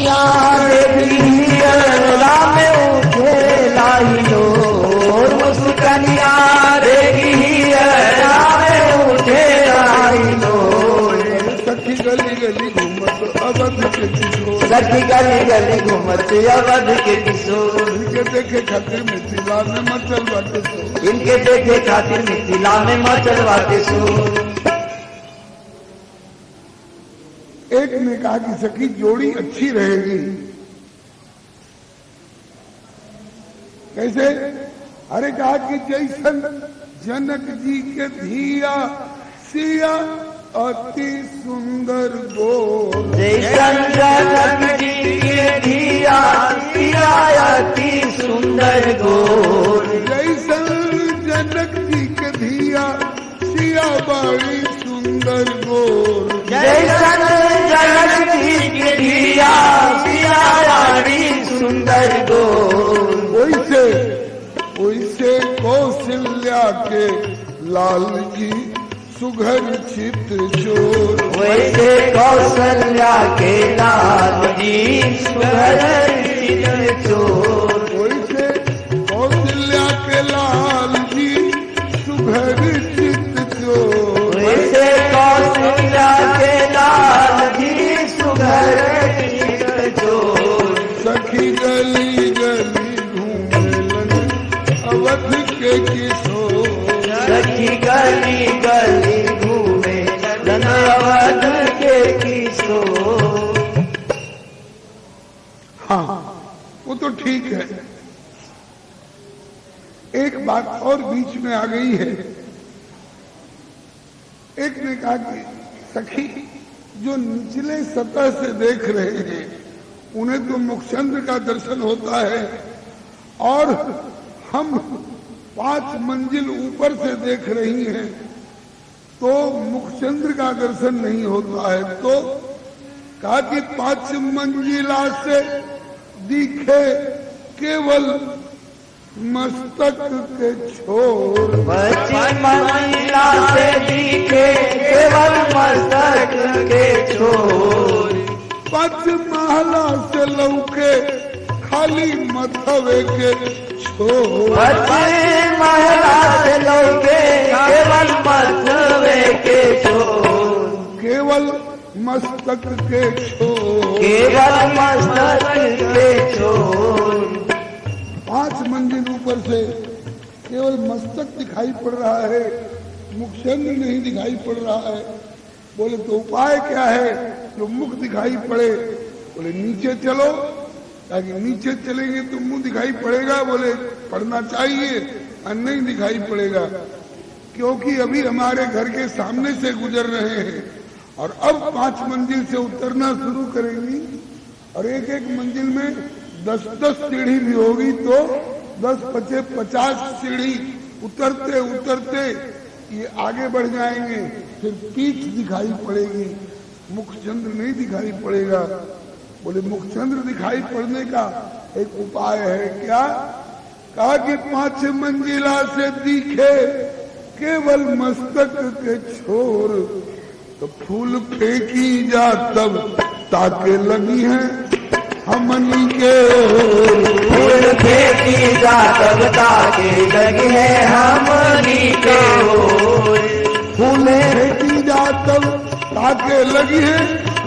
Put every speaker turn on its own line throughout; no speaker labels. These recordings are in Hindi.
कनिया देखी राम उठे लाई लोर, मुस्कनिया देखी राम उठे लाई लोर।
सखी गली गली घूमत अवध के किशोर,
सखी गली गली घूमत अवध के किशोर।
इनके देखे खातिर मिथिला में मचल बाटे शोर,
इनके देखे खातिर मिथिला में मचल बाटे शोर।
एक ने कहा कि सखी जोड़ी अच्छी रहेगी। कैसे? अरे कहा कि जैसन जनक जी के धिया सिया अति सुंदर गोर,
जैसन जनक जी के धिया सिया अति सुंदर गोर।
जैसन जनक जी के धिया सिया बड़ी सुंदर गोर।
जैसन जनक जी के धिया सिया बड़ी सुंदर गोर।
वैसे वैसे कौशल्या के लाल जी सुघर चित चोर,
वैसे कौशल्या के लाल जी सुघर चित चोर।
वैसे कौशल्या के लाल जी सुघर चित चोर।
वैसे कौशल्या के लाल जी सुघर चित चोर।
सखी गली गली घूमेलन अवध के किशोर,
सखी गली गली घूमे अवध के किशोर।
हाँ वो तो ठीक है। एक बात और बीच में आ गई है। एक ने कहा कि सखी जो निचले सतह से देख रहे हैं उन्हें तो मुखचंद्र का दर्शन होता है, और हम 5 मंजिल ऊपर से देख रही हैं तो मुखचंद्र का दर्शन नहीं होता है। तो कहा कि 5 मंजिला से दिखे केवल मस्तक के छोर,
5 मंजिला से दिखे केवल मस्तक के छोर।
5 महला से लौके खाली मथवे के छोर,
5 महला से लौके केवल मथवे के छोर।
केवल मस्तक के छोर,
केवल मस्तक के छोर।
5 मंजिल ऊपर से केवल मस्तक दिखाई पड़ रहा है, मुखचंद्र नहीं दिखाई पड़ रहा है। बोले तो उपाय क्या है जो मुख दिखाई पड़े? बोले नीचे चलो, ताकि नीचे चलेंगे तो मुंह दिखाई पड़ेगा। बोले पढ़ना चाहिए और नहीं दिखाई पड़ेगा, क्योंकि अभी हमारे घर के सामने से गुजर रहे हैं और अब 5 मंजिल से उतरना शुरू करेंगी और एक एक मंजिल में 10-10 सीढ़ी भी होगी तो 10-50 सीढ़ी उतरते उतरते ये आगे बढ़ जाएंगे। फिर पीठ दिखाई पड़ेगी, मुखचंद्र नहीं दिखाई पड़ेगा। बोले मुखचंद्र दिखाई पड़ने का एक उपाय है क्या? कहा कि 5 मंजिला से दिखे केवल मस्तक के छोर, तो फूल फेंकी जा तब ताके लगी है हमनी के ओर।
फूल फेंकी जा तब ताके लगी है हमनी के ओर।
फूल फेंकी जा तब ताके लगी है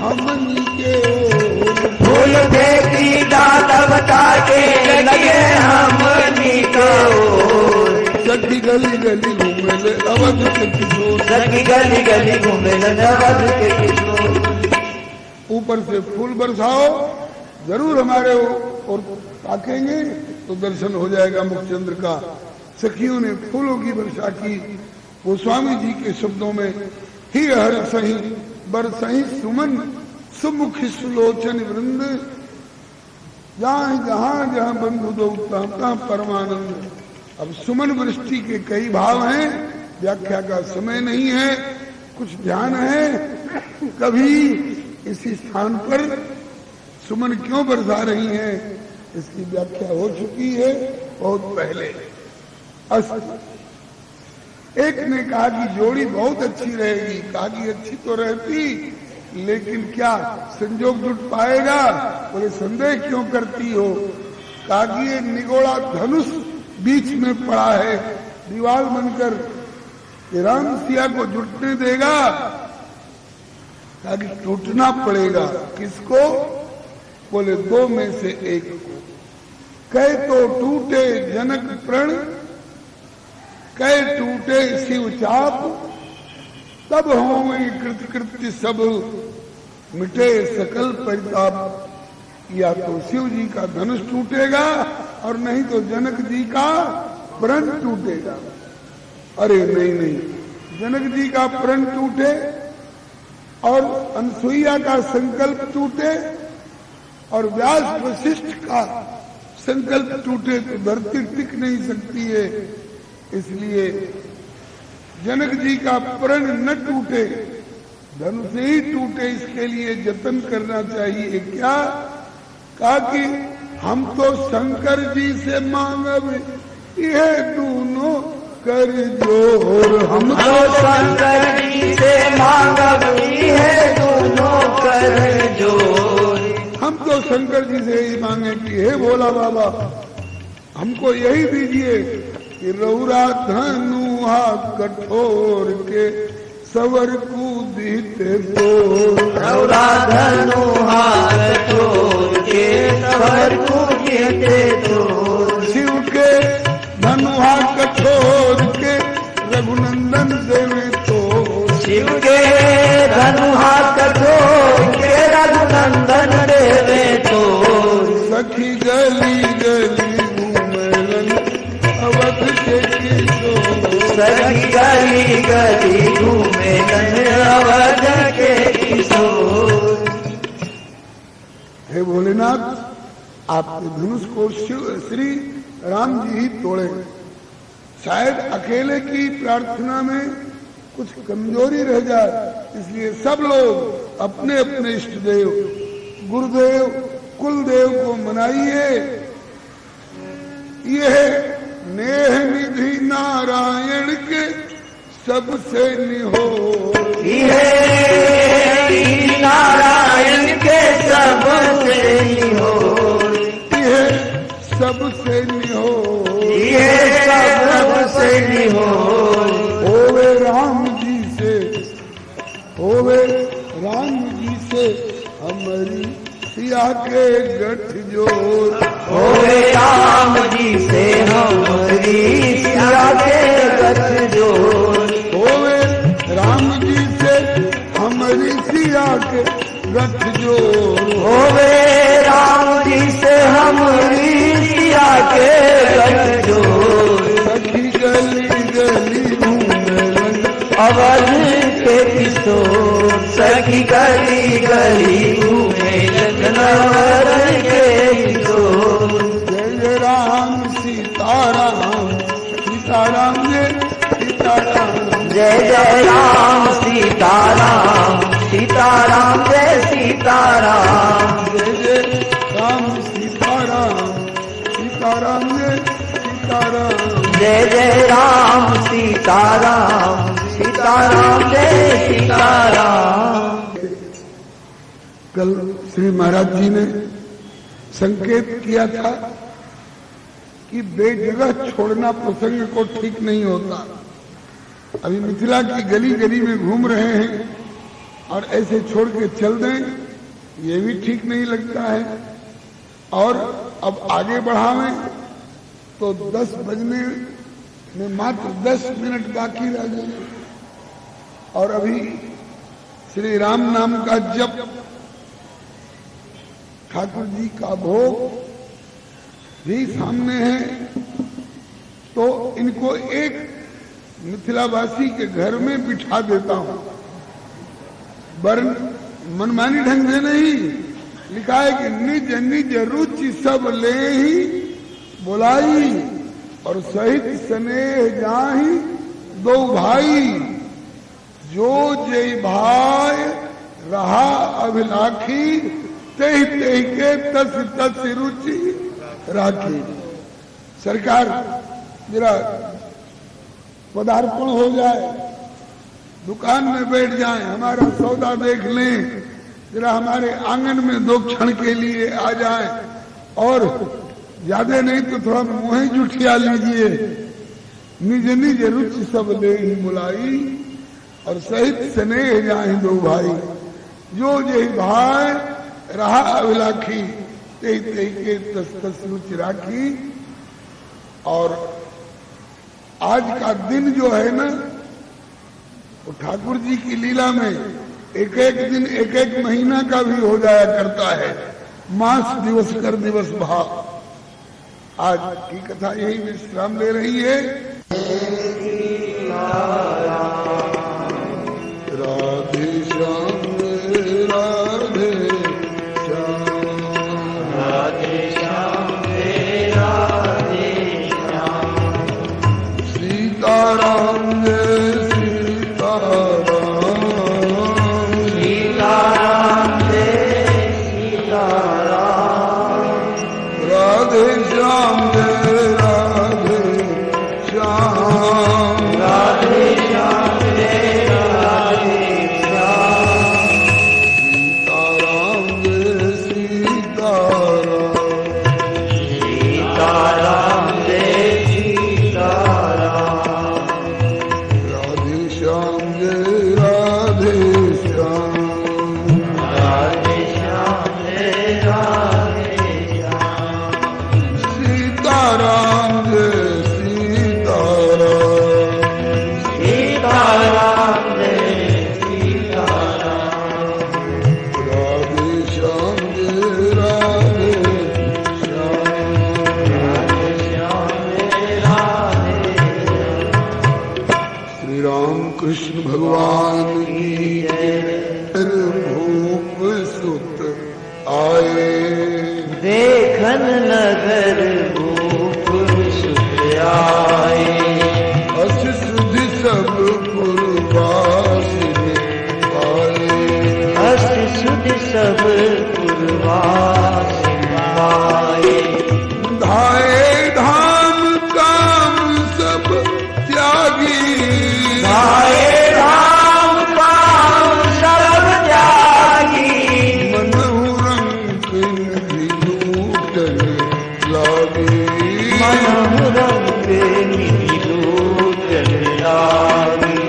हमनी के ओर।
फूल फेंकी जा तब ताके लगी है हमनी के ओर।
सखी गली गली घूमे ले अवध के किशोर,
सखी गली गली घूमे अवध के किशोर।
ऊपर से फूल बरसाओ, जरूर हमारे और ताकेंगे तो दर्शन हो जाएगा मुखचंद्र का। सखियों ने फूलों की वर्षा की। गोस्वामी जी के शब्दों में ही हर सही बरसही सुमन सुमुखी सुलोचन वृंद, जहाँ जहाँ जहाँ बंधु दो तहाँ परमानंद। अब सुमन वृष्टि के कई भाव हैं, व्याख्या का समय नहीं है, कुछ ध्यान है। कभी इसी स्थान पर सुमन क्यों बरसा रही हैं इसकी व्याख्या हो चुकी है बहुत पहले। एक ने कहा कि जोड़ी बहुत अच्छी रहेगी। कहा कि अच्छी तो रहती लेकिन क्या संजोग जुट पाएगा? बोले संदेह क्यों करती हो? कहा कि ये निगोड़ा धनुष बीच में पड़ा है दीवार बनकर, कि राम सिया को जुटने देगा? कहा कि टूटना पड़ेगा। किसको? बोले दो में से एक को। कहे तो टूटे जनक प्रण, कहे टूटे शिव चाप, तब होंगे कृतकृत्य सब, मिटे सकल परिताप। या तो शिव जी का धनुष टूटेगा और नहीं तो जनक जी का प्रण टूटेगा। अरे नहीं नहीं, जनक जी का प्रण टूटे और अनसुईया का संकल्प टूटे और व्यास वशिष्ठ का संकल्प टूटे तो धरती टिक नहीं सकती है। इसलिए जनक जी का प्रण न टूटे, धनुष ही टूटे, इसके लिए जतन करना चाहिए। क्या? कहा कि हम तो शंकर जी से मांगब यह दोनों कर जोर। हम
तो शंकर जी से मांगब यह दोनों कर जोर।
हम तो शंकर जी से ही मांगे कि हे भोला बाबा हमको यही दीजिए कि रौरा धनुहा कठोर के सवर कूदीते तो।
रौरा धनुहा कठोर के सवर कूदीते तो।
शिव के धनुहा कठोर के रघुनंदन देवे तो।
शिव के धनुहा कठोर के रघुनंदन देवे तो।
सखी गली गली घूमलन अवध के किशोर।
सखी गली गली घूमलन अवध के किशोर।
हे भोलेनाथ, आपके धनुष को शिव श्री राम जी ही तोड़े। शायद अकेले की प्रार्थना में कुछ कमजोरी रह जाए, इसलिए सब लोग अपने अपने इष्ट देव गुरुदेव कुलदेव को मनाइए। यह नेह निधि नारायण के सबसे निहोर।
यह नारायण के सबसे निहोर।
यह सबसे निहोर।
यह सबसे निहोर।
होवे राम जी से, होवे राम जी से हमारी सिया के गठजोड़।
होवे राम जी से हमारी सिया के गठजोड़।
होवे राम जी से हमारी सिया के गठजोड़।
होवे राम जी से हमारी सिया के गठजोड़।
सखी गली गली घूमलन
अवध के किशोर। सखी गली गली घूमलन अवध के किशोर।
जय जय राम सीताराम सीताराम जय सीताराम।
जय जय राम सीताराम सीताराम जय सीताराम।
जय जय राम सीताराम सीताराम जय सीताराम।
जय जय राम सीताराम सीताराम जय सीताराम।
कल श्री महाराज जी ने संकेत किया था कि बेजगह छोड़ना प्रसंग को ठीक नहीं होता। अभी मिथिला की गली गली में घूम रहे हैं और ऐसे छोड़ के चल दें, ये भी ठीक नहीं लगता है। और अब आगे बढ़ावें तो 10 बजने में मात्र 10 मिनट बाकी रह गए और अभी श्री राम नाम का जप, ठाकुर जी का भोग भी सामने है। तो इनको एक मिथिलावासी के घर में बिठा देता हूं, वरन मनमानी ढंग से नहीं। लिखा है कि निज निज रुचि सब ले ही बुलाई और सहित स्नेह जाहि दो भाई। जो जय भाई रहा अभिलाखी तेहि तेहि के तस तस रुचि राखी। सरकार जरा पदार्पण हो जाए, दुकान में बैठ जाए, हमारा सौदा देख लें, जरा हमारे आंगन में 2 क्षण के लिए आ जाए, और ज्यादा नहीं तो थोड़ा मुँह ही जुठिया लीजिए। निज निज रुचि सब ले ही मुलाई, और सहित स्नेह जाए 2 भाई। जो जही भाई रहा अभिलाखी, ते के तस तस रुचि राखी। और आज का दिन जो है ना, वो ठाकुर जी की लीला में एक एक दिन एक एक महीना का भी हो जाया करता है। मास दिवस कर दिवस भाव। आज की कथा यही विश्राम ले रही है। राधे श्याम राधे श्याम,
राधे श्याम राधे श्याम,
सीताराम जय सीताराम,
सीताराम जय सीताराम,
राधे श्याम जय राधे श्याम,
राधे श्याम जय राधे श्याम,
सीताराम जय सीताराम,
सीताराम जय सीताराम,
राधे श्याम जय राधे श्याम,
राधे श्याम जय राधे श्याम,
सीताराम जय सीताराम,
सीताराम जय सीताराम,
राधे श्याम जय राधे श्याम,
राधे श्याम जय राधे
श्री राम कृष्ण भगवान की जय। भूप सुत आए,
देखन नगर भूप सुत आए,
अस सुधि सब पुरवासिनी पाए,
अस सुध सब पुरवासिन पाए,
धाये धाम काम सब त्यागी,
धाये धाम काम सब त्यागी,
मनहु रंग निधि लूटन लागी,
मनहु रंग निधि लूटन लागी,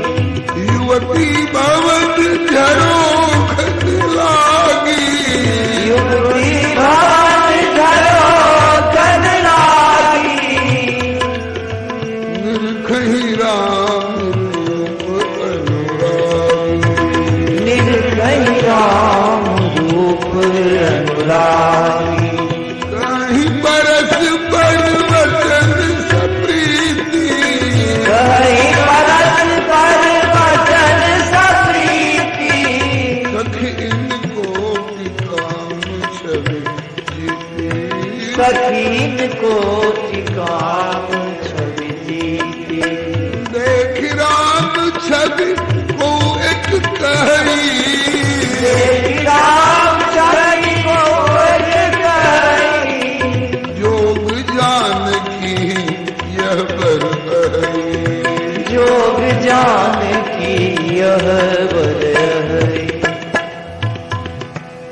युवती भवन झरोखत लागी,
युवती भान झरोखन लागी,
निर्खहि राम रूप अनुरागी,
निर्भय राम रूप अनुरागी,
कहीं बरस पर वचन सप्रीति,
कहीं परस पर वचन सप्रीति,
सखी इनको काम छवि जीती,
सखीन को टिकाम छवि जीती,
देख राम छवि को एक कही,
देख राम छवि को एक कही,
योग जान की यह बरहरी,
जोग जान की यह बरहरी,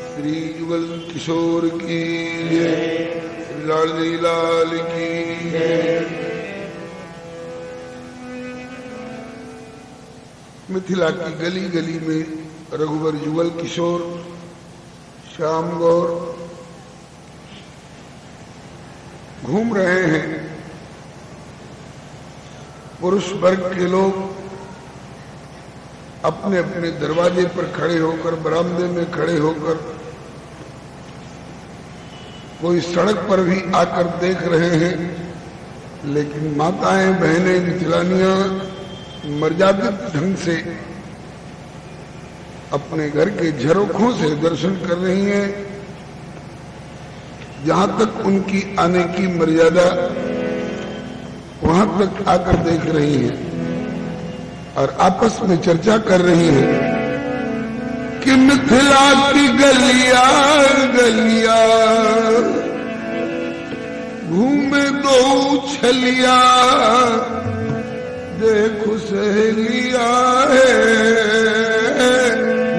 श्री युगल किशोर की जय, श्री लाडली लाल की जय। मिथिला की गली गली में रघुवर युगल किशोर, श्याम गौर घूम रहे हैं। पुरुष वर्ग के लोग अपने अपने दरवाजे पर खड़े होकर, बरामदे में खड़े होकर, कोई सड़क पर भी आकर देख रहे हैं। लेकिन माताएं बहनें मिथिलानियां मर्यादित ढंग से अपने घर के झरोखों से दर्शन कर रही हैं, जहां तक उनकी आने की मर्यादा वहां तक आकर देख रही हैं और आपस में चर्चा कर रही हैं कि मिथिला की गलिया गलिया घूमे 2 छलिया, देखो सहेलिया है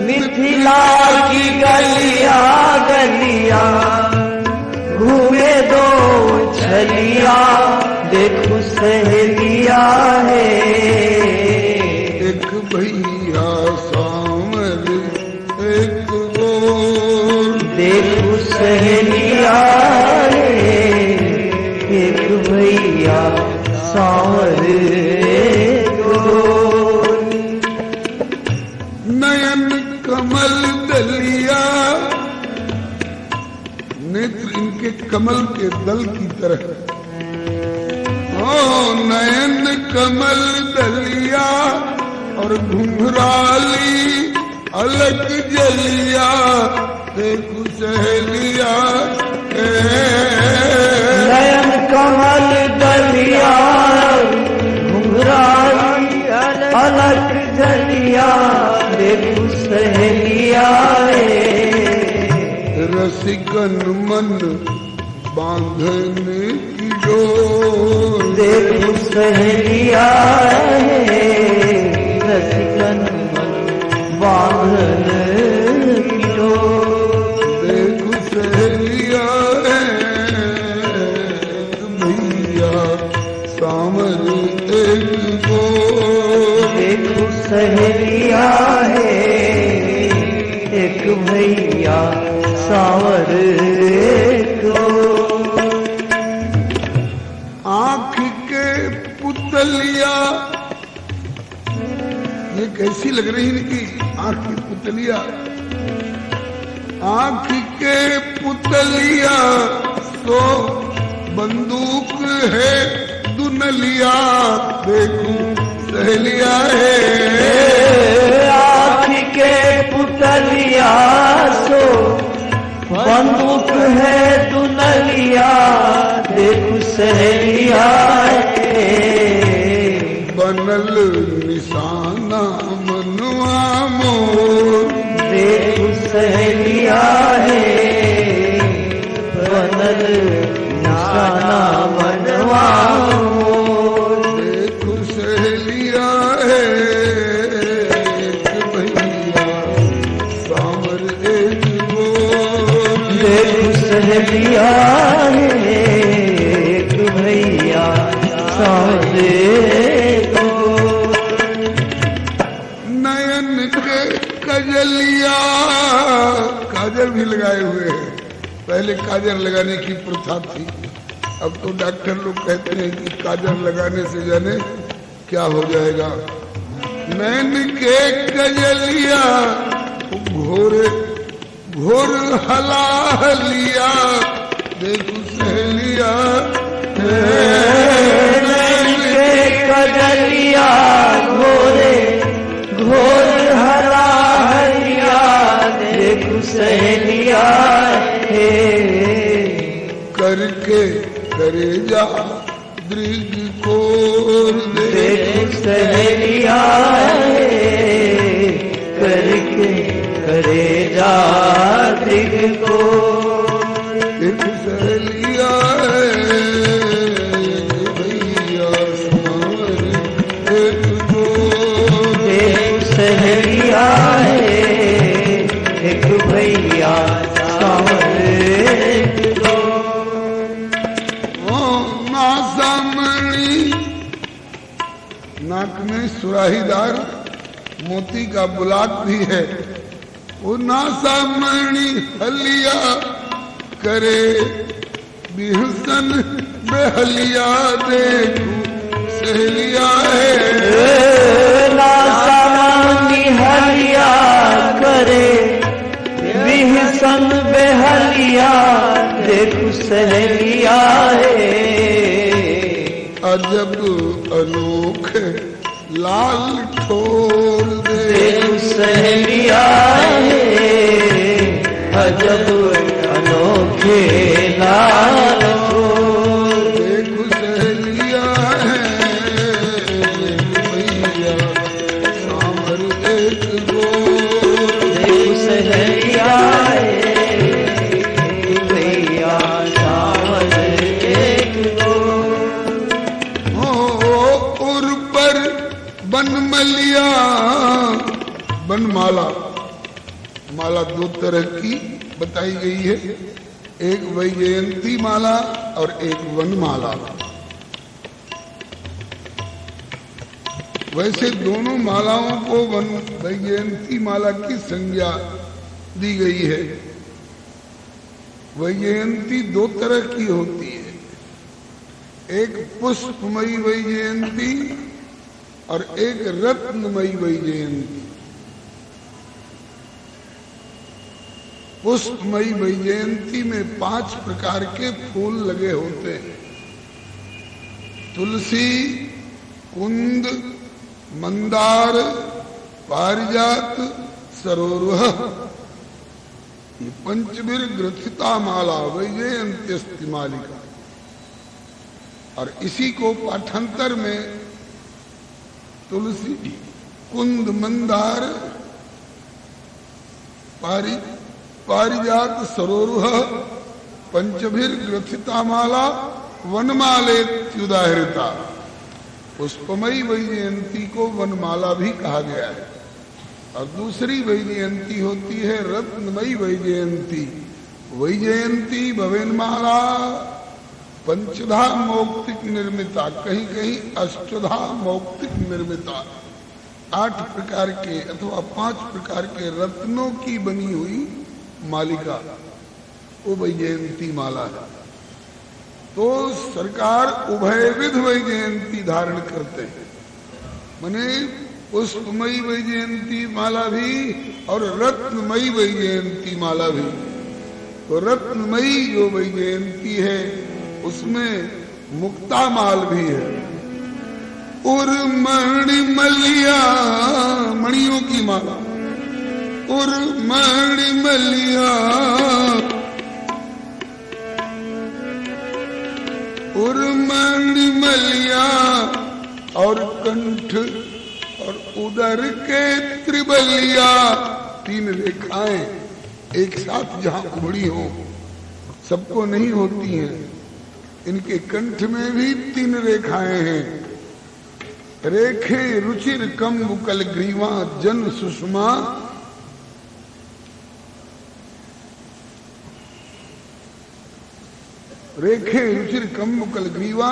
मिथिला की गलिया गलिया घूमे दो छलिया देखो सहेलिया है।
एक भैया सामर एक गोर
देखो सहेलिया है। एक भैया सावर एक गोर।
नयन कमल दलिया, नेत्र इनके कमल के दल की तरह। ओ नयन कमल दलिया और घुंघराली अलग जलिया देखो सहेलिया।
नयन कमल दलिया घुंघराली अलग जलिया देखो सहेलिया।
रसिकन मन बांधने की डोर
देखो सहेलिया। रसिकन मन बांधने की डोर
देखो सहेलिया। भैया सामर एक गोर
देखो सहेलिया है। एक भैया सावर एक गोर।
आँख के पुतलिया, ये कैसी लग रही इनकी आँख की पुतलिया। आँख के पुतलिया सो बंदूक है दुनलिया देखो सहेलिया है।
आँख के पुतलिया सो बंदूक है दुनलिया देखो सहेलिया है।
बनल निशाना मनवा मोर
देखो सहेलिया है। बनल निशाना मनवा मोर
देखो सहेलिया है। एक भैया सामर एक गोर
देखो सहेलिया है। एक भैया सावर एक गोर।
नयन के कजलिया, काजल भी लगाए हुए हैं। पहले काजल लगाने की प्रथा थी, अब तो डॉक्टर लोग कहते हैं कि काजल लगाने से जाने क्या हो जाएगा। नैन के कजलिया घोरे घोर हलाहलिया देखो सहेलिया।
नैन के कजलिया घोरे घोर हलाहलिया देखो सहेलिया है।
करके करेजा दृग कोर
देखो सहेलिया है। करके करेजा दृग को
एक सहेलिया है। भैया सामर एक गोर
देखो सहेलिया है। एक भैया सावर एक गोर।
नासामणी, नाक में सुराहीदार मोती का बुलाक भी है। वो नासामणी हलिया करे बिहसन बेहलिया देखो सहेलिया है।
नासामनी हलिया करे बिहसन बेहलिया देखो सहेलिया है।
अजब अनोखे लाल ठोर
देखो सहेलिया है। अजब अनोखे लाल ठोर
देखो सहेलिया है। भैया सामर एक गोर
देखो सहेलिया है। भैया सावर एक गोर।
उर पर बनमलिया बनमाला, माला दो तरह की बताई गई है, एक वैजयंती माला और एक वनमाला। वैसे दोनों मालाओं को वैजयंती माला की संज्ञा दी गई है। वैजयंती दो तरह की होती है, एक पुष्पमयी वैजयंती और एक रत्नमयी वैजयंती। पुष्पमयी वैजयंती में 5 प्रकार के फूल लगे होते हैं, तुलसी, कुंद, मंदार, पारिजात, सरोरुह। ये पंचवीर ग्रथिता माला वैजयंत्यस्ति मालिका। और इसी को पाठांतर में तुलसी, कुंद, मंदार, पारिजात, सरोरुह, पंचभीर ग्रथिता माला वनमालेत्युदाहृता। पुष्पमयी वैजयंती को वनमाला भी कहा गया है। और दूसरी वैजयंती होती है रत्नमयी वैजयंती। वैजयंती भवेन्माला पंचधा मौक्तिक निर्मिता, कहीं कहीं अष्टधा मौक्तिक निर्मिता। 8 प्रकार के अथवा 5 प्रकार के रत्नों की बनी हुई मालिका वो वैजयंती माला है। तो सरकार उभयविध वैजयंती धारण करते हैं, माने पुष्पमयी वैजयंती माला भी और रत्नमयी वैजयंती माला भी। तो रत्नमयी जो वैजयंती है उसमें मुक्ता माल भी है। उर्मणि मलिया, मणियों की माला। उर्मणि मलिया, उर्मणि मलिया और कंठ और उदर के त्रिबलिया। 3 रेखाएं एक साथ जहां उभड़ी हो, सबको नहीं होती हैं। इनके कंठ में भी 3 रेखाएं हैं। रेखे रुचिर कम्बुकल ग्रीवा जन सुषमा। रेखे रुचिर कम्बुकल ग्रीवा,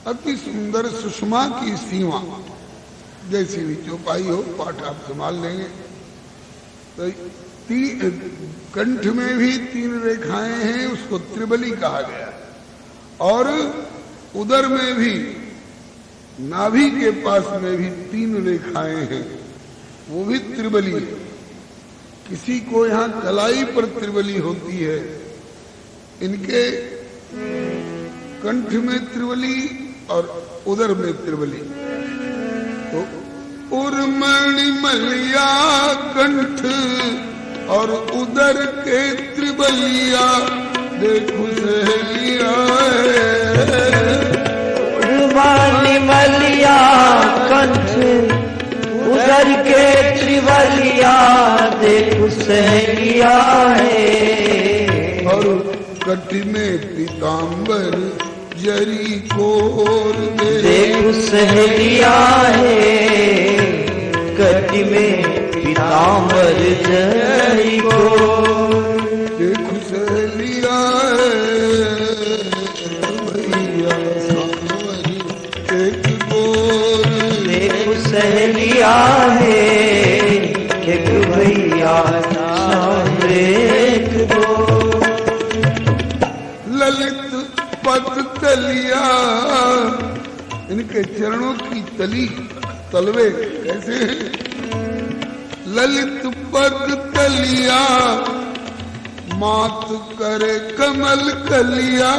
अति सुंदर सुषमा की सीमा। जैसी भी चौपाई हो, पाठ आप संभाल लेंगे। तो कंठ में भी 3 रेखाएं हैं, उसको त्रिबली कहा गया। और उदर में भी, नाभि के पास में भी 3 रेखाएं हैं, वो भी त्रिबली है। किसी को यहाँ कलाई पर त्रिबली होती है, इनके कंठ में त्रिबली और उदर में त्रिबली। तो उर्मणि मलिया कंठ और उदर के त्रिबलिया, देखो सहेलिया।
उर्मणि मलिया कंठ उदर के त्रिबलिया, देखो सहेलिया है।
और कट में पीताम्बर जरी कोर,
देखो सहेलिया है। कट में पीताम्बर जरी कोर,
देखो सहेलिया भैया सांवरी एक गोर।
देखो सहेलिया है एक भैया सांवरे एक गोर।
ललित पद तलिया, इनके चरणों की तली, तलवे कैसे हैं? ललित पद तलिया, मात करे कमल कलिया,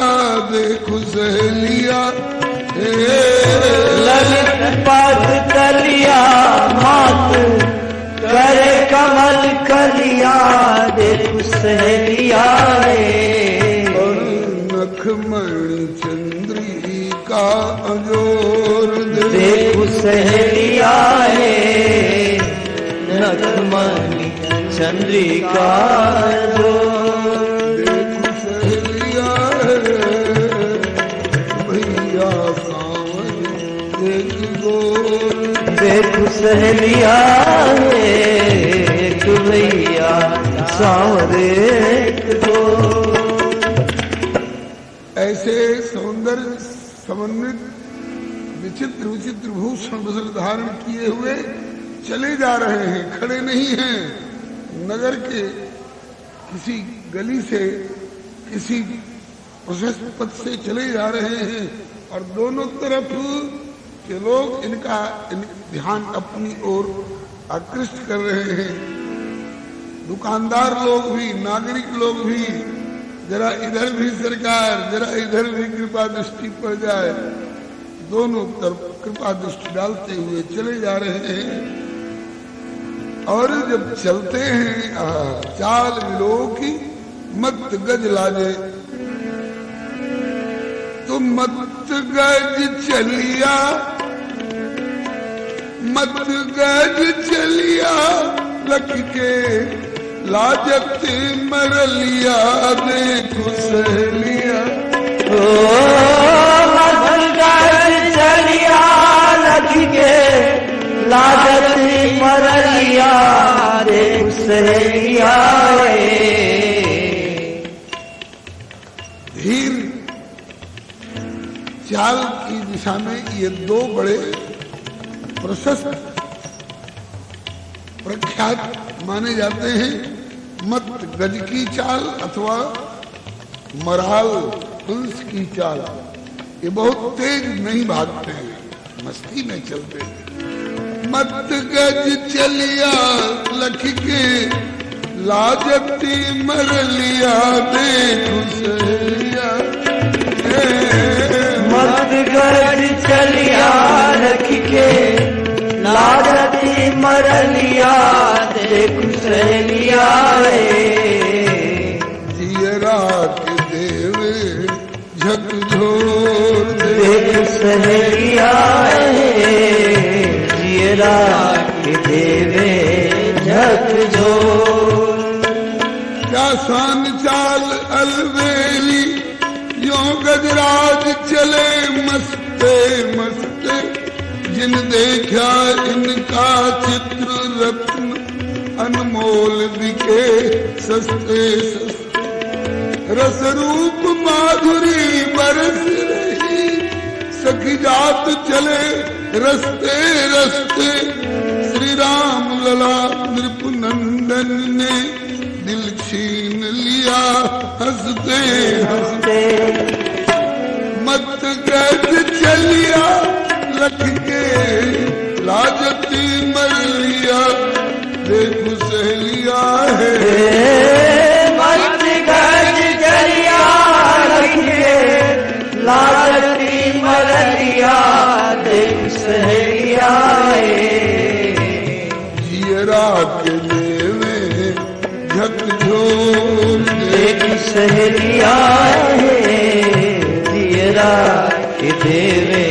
देखो सहेलिया।
ललित पद तलिया, मात करे कमल कलिया, देखो सहेलिया
और नखमणि चंद्रिका अजोर,
देखो सहेलिया नखमणि चंद्रिका अजोर।
देखो सहेलिया भैया सांवरी एक गोर।
देखो सहेलिया एक भैया
ऐसे सौंदर्य समन्वित विचित्र विचित्र भूषण वस्त्र धारण किए हुए चले जा रहे हैं, खड़े नहीं हैं। नगर के किसी गली से, किसी प्रशस्त पथ से चले जा रहे हैं और दोनों तरफ के लोग इनका ध्यान अपनी ओर आकृष्ट कर रहे हैं। दुकानदार लोग भी, नागरिक लोग भी, जरा इधर भी सरकार, जरा इधर भी कृपा दृष्टि पड़ जाए, दोनों तरफ कृपा दृष्टि डालते हुए चले जा रहे हैं। और जब चलते हैं चाल विलोकी मत गज लाजे, तो मत गज चलिया, मत गज चलिया, लख के लाजत मरलिया, देखो सहलिया।
मत गज चलिया, लख के लाजत मरलिया, देखो सहलिया।
धीर चाल की दिशा में ये दो बड़े प्रशस्त प्रख्यात माने जाते हैं। मत गज की चाल अथवा मराल हंस की चाल, ये बहुत तेज नहीं भागते हैं, मस्ती में चलते हैं। मत गज चलिया, लख के लाजती मरलिया, देखो सहलिया।
मत गज चलिया, लख के लाजती मरलिया, देखो सहलिया।
जियरा के देवे झकझोर,
देखो सहलिया। जियरा के देवे झकझोर।
क्या शान चाल अलवेली, यो गजराज चले मस्ते मस्ते, जिन देखा इनका चित्र रत्न अनमोल बिके सस्ते सस्ते। रस रूप माधुरी बरस रही, सखी जात चले रस्ते रस्ते। श्री राम लला नृपनंदन ने दिल छीन लिया हंसते हंसते। मत गज चलिया, लख के लाजती मरलिया, देखो सहलिया है।
मत गज चलिया, लख के लाजती मरलिया, देखो सहलिया।
जियरा के देवे झकझोर,
देखो सहलिया। जियरा के देवे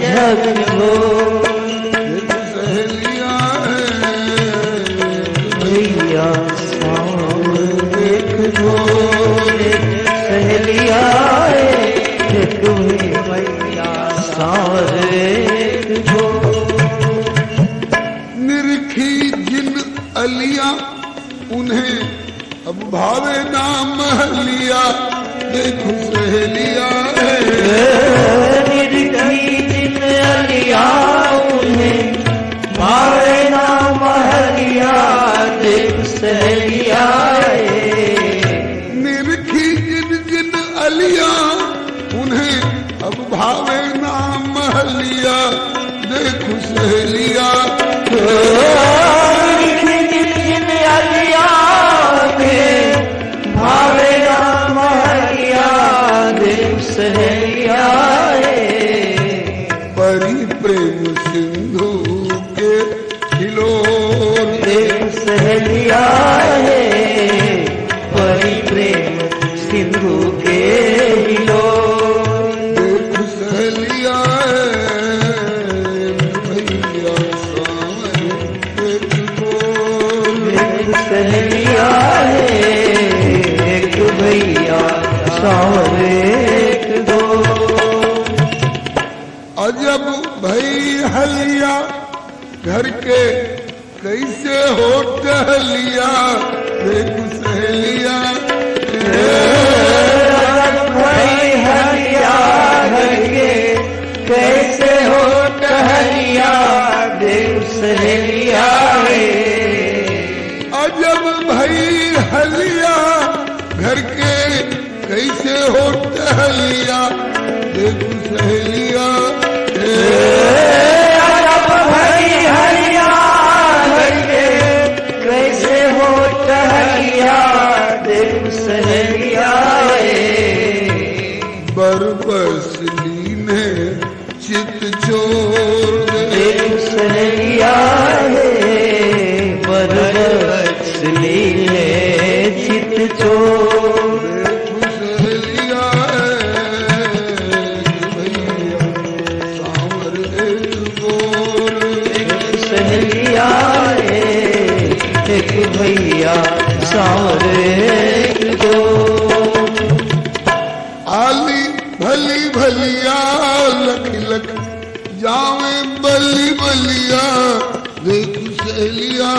झकझोर,
सहलिया
भैया शाम देखो। सहलिया देखो, भैया शाम देखो।
निरखी जिन अलिया, उन्हें अब भावे ना महलिया, देखो सहलिया।
निरखी जिन अलिया, उन्हें भावे ना महलिया, देखो सहलिया।
निरखी जिन जिन अलिया, उन्हें अब भावे ना महलिया, देखो सहलिया।
निरखी जिन जिन अलिया, भावे ना महलिया, देखो सहलिया।
परी प्रेम सिंधु के हिलोर,
देखो सहलिया। परी प्रेम सिंधु के हिलोर,
देखो सहलिया। भैया सावन देखो,
देखो सहलिया। एक भैया सावन देखो।
अजब भई हलिया, घर के कैसे हो टहलिया, देखो सहलिया।
भई
कैसे हो टहलिया देखो सहेलिया
अरब भरी हरिया लगे कैसे हो टहलिया देख सहेलिया
बरबसली ने चित चोर
देख सहेलिया बरबसली ने चित चोर
सहेलिया भैया सांवर एक गोर
सहेलिया एक भैया सांवरे को
आली भली भलिया लख लख जावे बली बलिया देख सहेलिया